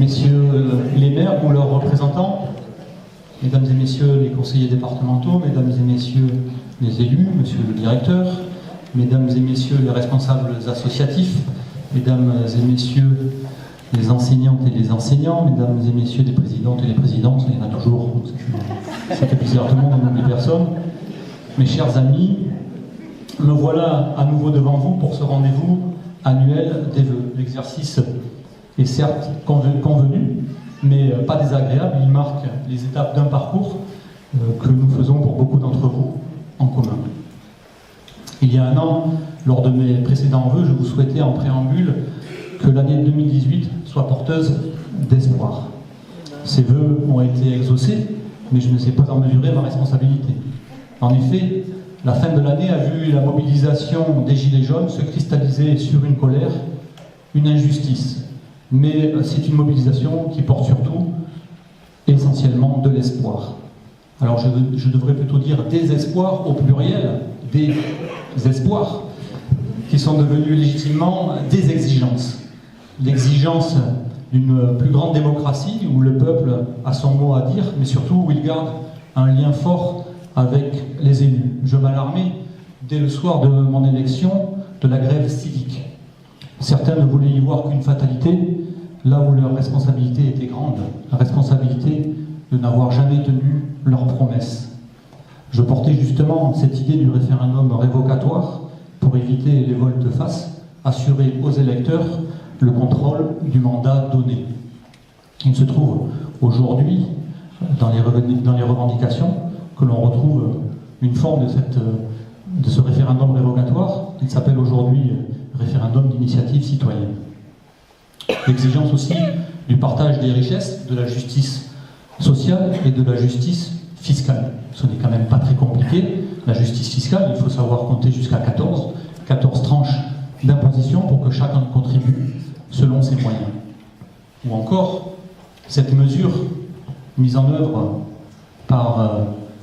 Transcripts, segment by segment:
messieurs les maires ou leurs représentants, mesdames et messieurs les conseillers départementaux, mesdames et messieurs les élus, monsieur le directeur, mesdames et messieurs les responsables associatifs, mesdames et messieurs les enseignantes et les enseignants, mesdames et messieurs les présidentes et les présidentes, il y en a toujours, ça fait plaisir à tout le monde, on n'oublie personne. Mes chers amis, me voilà à nouveau devant vous pour ce rendez-vous annuel des vœux. L'exercice est certes convenu, mais pas désagréable. Il marque les étapes d'un parcours que nous faisons pour beaucoup d'entre vous en commun. Il y a un an, lors de mes précédents vœux, je vous souhaitais en préambule que l'année 2018 soit porteuse d'espoir. Ces vœux ont été exaucés, mais je ne sais pas en mesurer ma responsabilité. En effet, la fin de l'année a vu la mobilisation des Gilets jaunes se cristalliser sur une colère, une injustice. Mais c'est une mobilisation qui porte surtout, essentiellement, de l'espoir. Alors je devrais plutôt dire des espoirs au pluriel, des espoirs qui sont devenus légitimement des exigences. L'exigence d'une plus grande démocratie où le peuple a son mot à dire, mais surtout où il garde un lien fort avec les élus. Je m'alarmais dès le soir de mon élection de la grève civique. Certains ne voulaient y voir qu'une fatalité, là où leur responsabilité était grande, la responsabilité de n'avoir jamais tenu leurs promesses. Je portais justement cette idée du référendum révocatoire pour éviter les volte-face, assurer aux électeurs le contrôle du mandat donné. Il se trouve aujourd'hui, dans les revendications, que l'on retrouve une forme de ce référendum révocatoire. Il s'appelle aujourd'hui référendum d'initiative citoyenne. L'exigence aussi du partage des richesses, de la justice sociale et de la justice fiscale. Ce n'est quand même pas très compliqué. La justice fiscale, il faut savoir compter jusqu'à 14 tranches d'imposition pour que chacun contribue selon ses moyens. Ou encore, cette mesure mise en œuvre par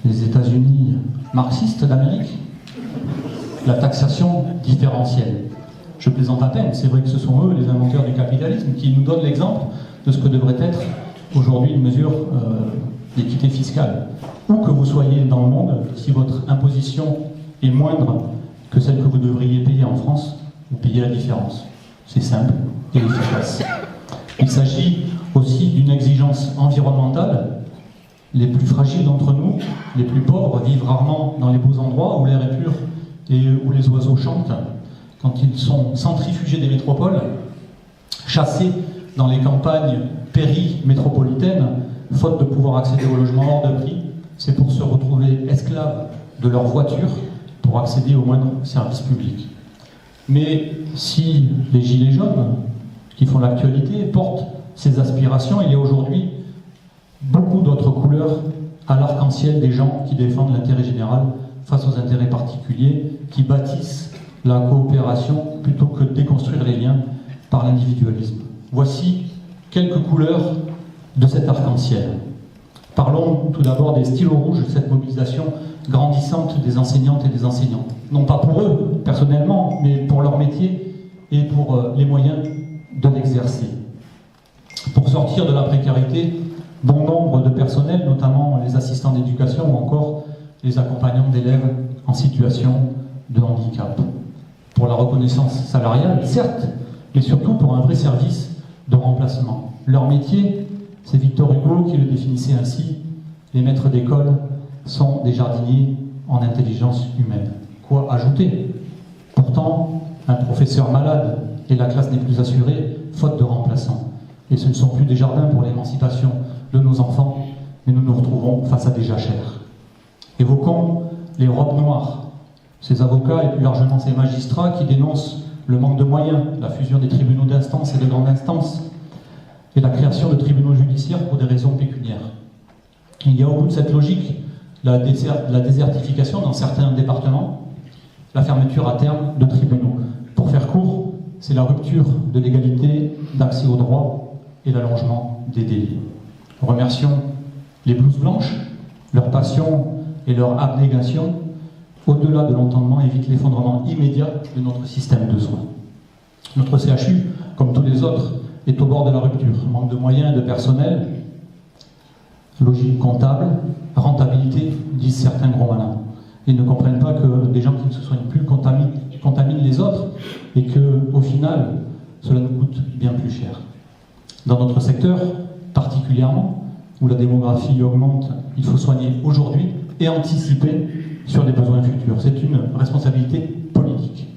les États-Unis marxistes d'Amérique, la taxation différentielle. Je plaisante à peine, c'est vrai que ce sont eux, les inventeurs du capitalisme, qui nous donnent l'exemple de ce que devrait être aujourd'hui une mesure d'équité fiscale. Où que vous soyez dans le monde, si votre imposition est moindre que celle que vous devriez payer en France, vous payez la différence. C'est simple et efficace. Il s'agit aussi d'une exigence environnementale. Les plus fragiles d'entre nous, les plus pauvres, vivent rarement dans les beaux endroits où l'air est pur et où les oiseaux chantent. Quand ils sont centrifugés des métropoles, chassés dans les campagnes péri-métropolitaines, faute de pouvoir accéder au logement hors de prix, c'est pour se retrouver esclaves de leur voiture pour accéder aux moindres services publics. Mais si les Gilets jaunes, qui font l'actualité, portent ces aspirations, il y a aujourd'hui beaucoup d'autres couleurs à l'arc-en-ciel des gens qui défendent l'intérêt général face aux intérêts particuliers, qui bâtissent la coopération plutôt que de déconstruire les liens par l'individualisme. Voici quelques couleurs de cet arc-en-ciel. Parlons tout d'abord des stylos rouges, cette mobilisation grandissante des enseignantes et des enseignants. Non pas pour eux, personnellement, mais pour leur métier et pour les moyens de l'exercer. Pour sortir de la précarité, bon nombre de personnels, notamment les assistants d'éducation ou encore les accompagnants d'élèves en situation de handicap. Pour la reconnaissance salariale, certes, mais surtout pour un vrai service de remplacement. Leur métier, c'est Victor Hugo qui le définissait ainsi, les maîtres d'école sont des jardiniers en intelligence humaine. Quoi ajouter? Pourtant, un professeur malade et la classe n'est plus assurée, faute de remplaçants. Et ce ne sont plus des jardins pour l'émancipation de nos enfants, mais nous nous retrouvons face à des jachères. Évoquons les robes noires, ces avocats et plus largement ces magistrats qui dénoncent le manque de moyens, la fusion des tribunaux d'instance et de grande instance, et la création de tribunaux judiciaires pour des raisons pécuniaires. Il y a au bout de cette logique la désertification dans certains départements, la fermeture à terme de tribunaux. Pour faire court, c'est la rupture de l'égalité d'accès aux droits et l'allongement des délais. Remercions les blouses blanches, leur passion et leur abnégation, au-delà de l'entendement, évite l'effondrement immédiat de notre système de soins. Notre CHU, comme tous les autres, est au bord de la rupture. Manque de moyens et de personnel, logique comptable, rentabilité, disent certains gros malins. Ils ne comprennent pas que des gens qui ne se soignent plus contaminent les autres et qu'au final, cela nous coûte bien plus cher. Dans notre secteur, particulièrement, où la démographie augmente, il faut soigner aujourd'hui et anticiper sur des besoins futurs. C'est une responsabilité politique.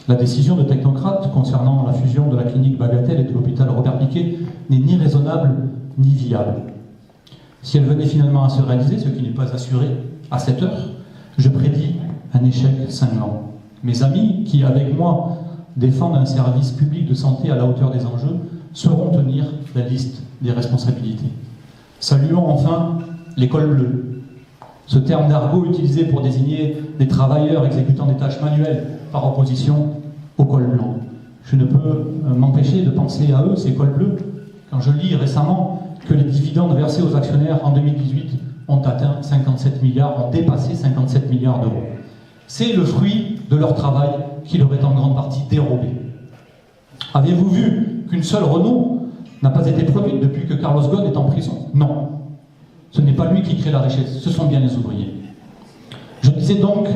La décision de technocrates concernant la fusion de la clinique Bagatelle et de l'hôpital Robert Picquet n'est ni raisonnable ni viable. Si elle venait finalement à se réaliser, ce qui n'est pas assuré à cette heure, je prédis un échec cinglant. Mes amis, qui avec moi défendent un service public de santé à la hauteur des enjeux, sauront tenir la liste des responsabilités. Saluons enfin l'école bleue. Ce terme d'argot utilisé pour désigner des travailleurs exécutant des tâches manuelles par opposition au col blanc. Je ne peux m'empêcher de penser à eux, ces cols bleus, quand je lis récemment que les dividendes versés aux actionnaires en 2018 ont atteint 57 milliards, ont dépassé 57 milliards d'euros. C'est le fruit de leur travail qui leur est en grande partie dérobé. Avez-vous vu qu'une seule Renault n'a pas été produite depuis que Carlos Ghosn est en prison? Non. Ce n'est pas lui qui crée la richesse, ce sont bien les ouvriers. Je disais donc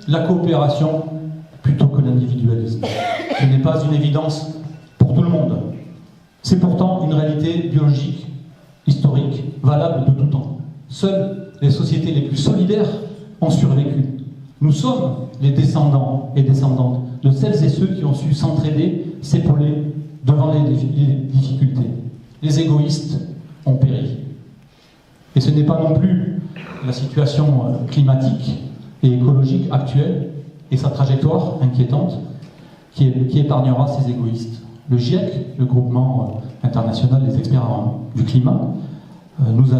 la coopération plutôt que l'individualisme. Ce n'est pas une évidence pour tout le monde. C'est pourtant une réalité biologique, historique, valable de tout temps. Seules les sociétés les plus solidaires ont survécu. Nous sommes les descendants et descendantes de celles et ceux qui ont su s'entraider, s'épauler devant les difficultés. Les égoïstes ont péri. Et ce n'est pas non plus la situation climatique et écologique actuelle et sa trajectoire inquiétante qui épargnera ces égoïstes. Le GIEC, le groupement international des experts du climat, nous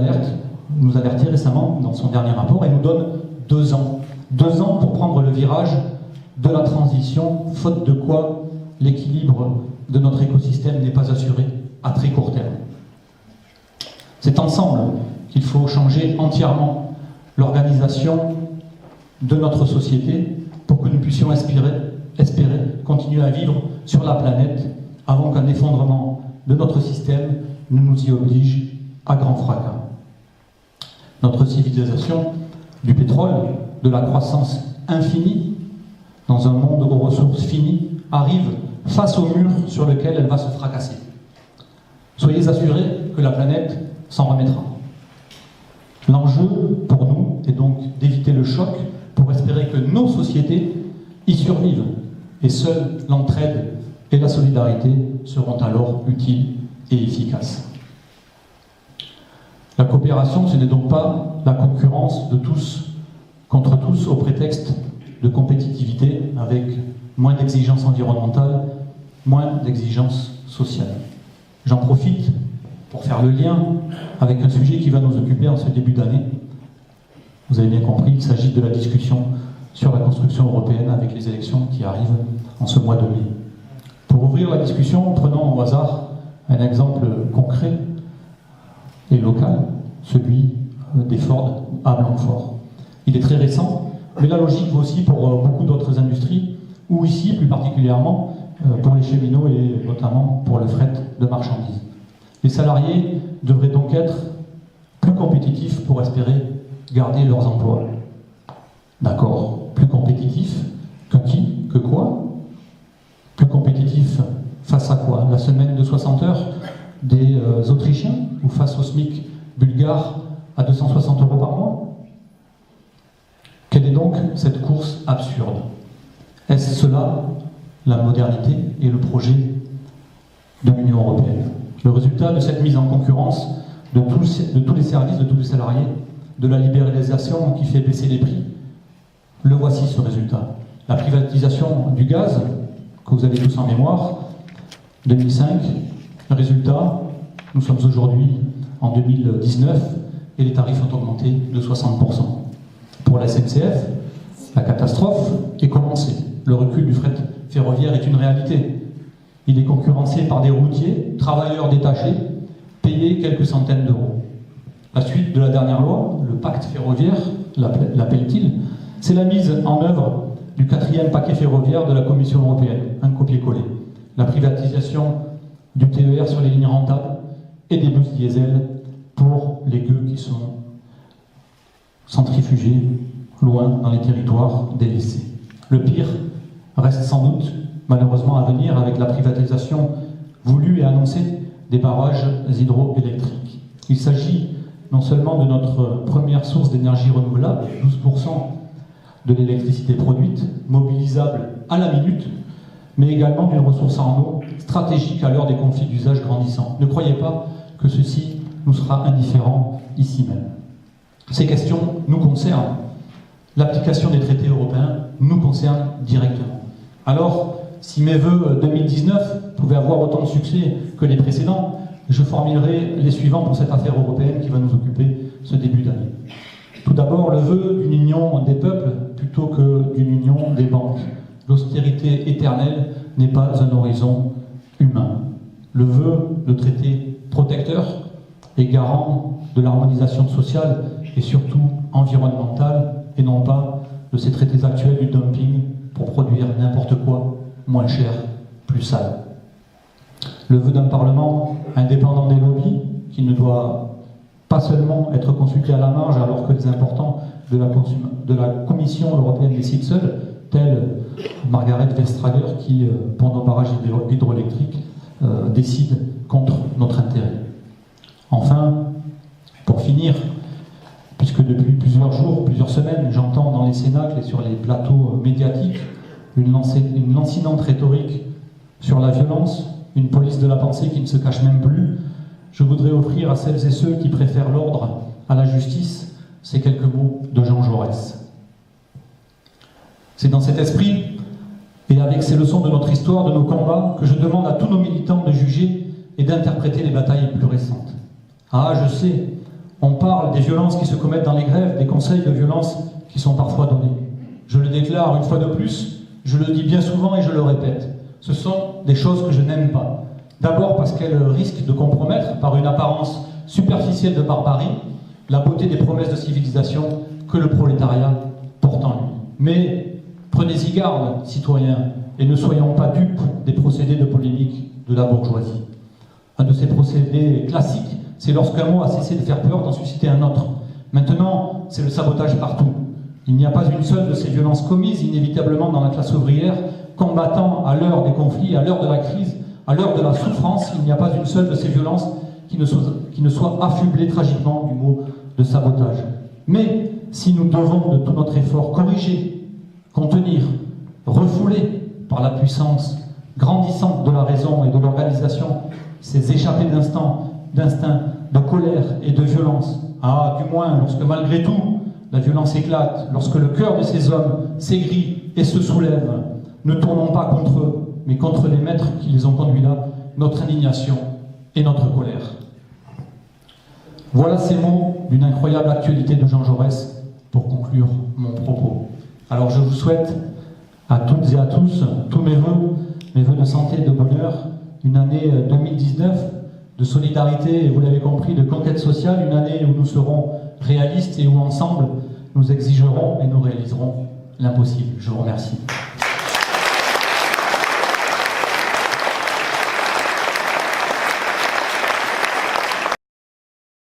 alertait récemment dans son dernier rapport et nous donne 2 ans. 2 ans pour prendre le virage de la transition, faute de quoi l'équilibre de notre écosystème n'est pas assuré à très court terme. C'est ensemble qu'il faut changer entièrement l'organisation de notre société pour que nous puissions espérer continuer à vivre sur la planète avant qu'un effondrement de notre système ne nous y oblige à grand fracas. Notre civilisation du pétrole, de la croissance infinie, dans un monde aux ressources finies, arrive face au mur sur lequel elle va se fracasser. Soyez assurés que la planète s'en remettra. L'enjeu pour nous est donc d'éviter le choc pour espérer que nos sociétés y survivent. Et seule l'entraide et la solidarité seront alors utiles et efficaces. La coopération, ce n'est donc pas la concurrence de tous contre tous au prétexte de compétitivité avec moins d'exigences environnementales, moins d'exigences sociales. J'en profite pour faire le lien avec un sujet qui va nous occuper en ce début d'année. Vous avez bien compris, il s'agit de la discussion sur la construction européenne avec les élections qui arrivent en ce mois de mai. Pour ouvrir la discussion, prenons au hasard un exemple concret et local, celui des Ford à Blanquefort. Il est très récent, mais la logique vaut aussi pour beaucoup d'autres industries, ou ici plus particulièrement pour les cheminots et notamment pour le fret de marchandises. Les salariés devraient donc être plus compétitifs pour espérer garder leurs emplois. D'accord, plus compétitifs que qui? Que quoi? Plus compétitifs face à quoi? La semaine de 60 heures des Autrichiens ou face au SMIC bulgare à 260 € par mois? Quelle est donc cette course absurde? Est-ce cela la modernité et le projet de l'Union européenne? Le résultat de cette mise en concurrence de tous les services, de tous les salariés, de la libéralisation qui fait baisser les prix, le voici ce résultat. La privatisation du gaz, que vous avez tous en mémoire, 2005, le résultat, nous sommes aujourd'hui en 2019 et les tarifs ont augmenté de 60%. Pour la SNCF, la catastrophe est commencée. Le recul du fret ferroviaire est une réalité. Il est concurrencé par des routiers, travailleurs détachés, payés quelques centaines d'euros. La suite de la dernière loi, le pacte ferroviaire, l'appelle-t-il, c'est la mise en œuvre du 4e paquet ferroviaire de la Commission européenne, un copier-coller. La privatisation du TER sur les lignes rentables et des bus diesel pour les gueux qui sont centrifugés loin dans les territoires délaissés. Le pire reste sans doute malheureusement à venir avec la privatisation voulue et annoncée des barrages hydroélectriques. Il s'agit non seulement de notre première source d'énergie renouvelable, 12% de l'électricité produite, mobilisable à la minute, mais également d'une ressource en eau stratégique à l'heure des conflits d'usage grandissants. Ne croyez pas que ceci nous sera indifférent ici même. Ces questions nous concernent. L'application des traités européens nous concerne directement. Alors, si mes vœux 2019 pouvaient avoir autant de succès que les précédents, je formulerai les suivants pour cette affaire européenne qui va nous occuper ce début d'année. Tout d'abord, le vœu d'une union des peuples plutôt que d'une union des banques. L'austérité éternelle n'est pas un horizon humain. Le vœu de traité protecteur et garant de l'harmonisation sociale et surtout environnementale, et non pas de ces traités actuels du dumping pour produire n'importe quoi, moins cher, plus sale. Le vœu d'un Parlement indépendant des lobbies, qui ne doit pas seulement être consulté à la marge alors que les importants de la Commission européenne décident seuls, telle Margrethe Vestager qui, pour nos barrages hydroélectriques, décide contre notre intérêt. Enfin, pour finir, puisque depuis plusieurs jours, plusieurs semaines, j'entends dans les cénacles et sur les plateaux médiatiques une lancinante rhétorique sur la violence, une police de la pensée qui ne se cache même plus, je voudrais offrir à celles et ceux qui préfèrent l'ordre à la justice ces quelques mots de Jean Jaurès. C'est dans cet esprit, et avec ces leçons de notre histoire, de nos combats, que je demande à tous nos militants de juger et d'interpréter les batailles plus récentes. Ah, je sais, on parle des violences qui se commettent dans les grèves, des conseils de violence qui sont parfois donnés. Je le déclare une fois de plus, je le dis bien souvent et je le répète. Ce sont des choses que je n'aime pas. D'abord parce qu'elles risquent de compromettre, par une apparence superficielle de barbarie, la beauté des promesses de civilisation que le prolétariat porte en lui. Mais prenez-y garde, citoyens, et ne soyons pas dupes des procédés de polémique de la bourgeoisie. Un de ces procédés classiques, c'est lorsqu'un mot a cessé de faire peur d'en susciter un autre. Maintenant, c'est le sabotage partout. Il n'y a pas une seule de ces violences commises inévitablement dans la classe ouvrière, combattant à l'heure des conflits, à l'heure de la crise, à l'heure de la souffrance, il n'y a pas une seule de ces violences qui ne soit affublée tragiquement du mot de sabotage. Mais si nous devons de tout notre effort corriger, contenir, refouler par la puissance grandissante de la raison et de l'organisation ces échappées d'instinct, de colère et de violence, du moins lorsque malgré tout la violence éclate, lorsque le cœur de ces hommes s'aigrit et se soulève, ne tournons pas contre eux, mais contre les maîtres qui les ont conduits là, notre indignation et notre colère. Voilà ces mots d'une incroyable actualité de Jean Jaurès pour conclure mon propos. Alors je vous souhaite à toutes et à tous tous mes vœux de santé et de bonheur, une année 2019 de solidarité et vous l'avez compris, de conquête sociale, une année où nous serons réalistes et où ensemble nous exigerons et nous réaliserons l'impossible. Je vous remercie.